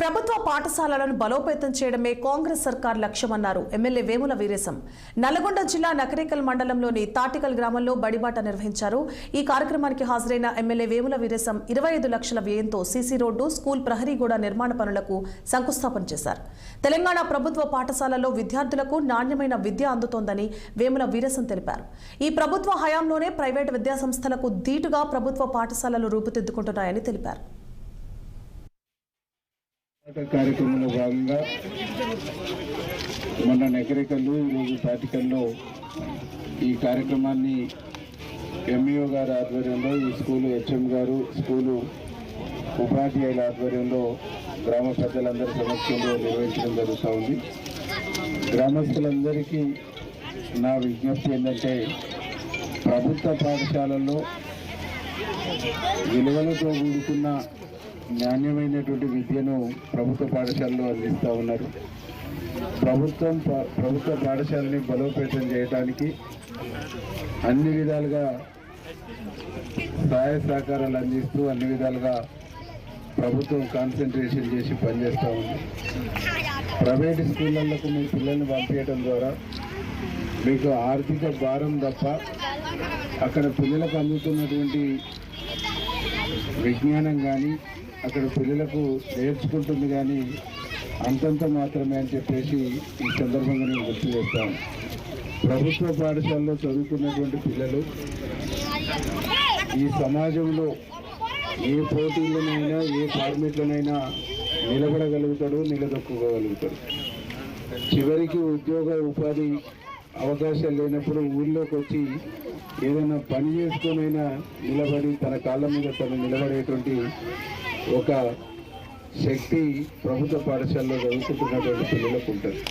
ప్రభుత్వ పాఠశాలలను బలోపేతం చేయడమే కాంగ్రెస్ సర్కార్ లక్ష్యమన్నారు ఎమ్మెల్యే వేముల వీరేశం. నల్గొండ జిల్లా నకరేకల్ మండలంలోని తాటికల్ గ్రామంలో బడిబాట నిర్వహించారు. ఈ కార్యక్రమానికి హాజరైన ఎమ్మెల్యే వేముల వీరేశం 25 లక్షల వ్యయంతో సీసీ రోడ్డు, స్కూల్ ప్రహరీ గోడ నిర్మాణ పనులకు శంకుస్థాపన చేశారు. తెలంగాణ ప్రభుత్వ పాఠశాలల్లో విద్యార్థులకు నాణ్యమైన విద్య అందుతోందని వేముల వీరేశం తెలిపారు. ఈ ప్రభుత్వ హయాంలోనే ప్రైవేటు విద్యాసంస్థలకు ధీటుగా ప్రభుత్వ పాఠశాలలు రూపుదిద్దుకుంటున్నాయని తెలిపారు. కార్యక్రమంలో భాగంగా మొన్న నకరేకల్లో ఈరోజు తాటికల్లో ఈ కార్యక్రమాన్ని ఎంఈఓ గారి ఆధ్వర్యంలో, ఈ స్కూలు హెచ్ఎం గారు, స్కూలు ఉపాధ్యాయుల ఆధ్వర్యంలో గ్రామ పెద్దలందరి సమక్షంలో నిర్వహించడం జరుగుతూ ఉంది. గ్రామస్తులందరికీ నా విజ్ఞప్తి ఏంటంటే, ప్రభుత్వ పాఠశాలల్లో విలువలతో కూడుకున్న నాణ్యమైనటువంటి విద్యను ప్రభుత్వ పాఠశాలలో అందిస్తూ ఉన్నారు. ప్రభుత్వ పాఠశాలని బలోపేతం చేయడానికి అన్ని విధాలుగా సహాయ సహకారాలు అందిస్తూ అన్ని విధాలుగా ప్రభుత్వం కాన్సన్ట్రేషన్ చేసి పనిచేస్తూ ఉంది. ప్రైవేట్ స్కూళ్ళకు మీ పిల్లల్ని పంపించడం ద్వారా మీకు ఆర్థిక భారం తప్ప అక్కడ పిల్లలకు అందుతున్నటువంటి విజ్ఞానం కానీ, అక్కడ పిల్లలకు నేర్చుకుంటుంది కానీ అంతంత మాత్రమే అని చెప్పేసి ఈ సందర్భంగా నేను గుర్తు చేస్తాను. ప్రభుత్వ పాఠశాలలో చదువుకున్నటువంటి పిల్లలు ఈ సమాజంలో ఏ పోటీలనైనా, ఏ ఫార్మేట్లనైనా నిలబడగలుగుతాడు, నిలదొక్కగలుగుతాడు. చివరికి ఉద్యోగ ఉపాధి అవకాశాలు లేనప్పుడు ఊళ్ళోకి వచ్చి ఏదైనా పని చేసుకునైనా నిలబడి తన కాళ్ళ మీద తను నిలబడేటువంటి ఒక శక్తి ప్రభుత్వ పాఠశాలలో చదువుకుంటున్నటువంటి పిల్లలకు ఉంటుంది.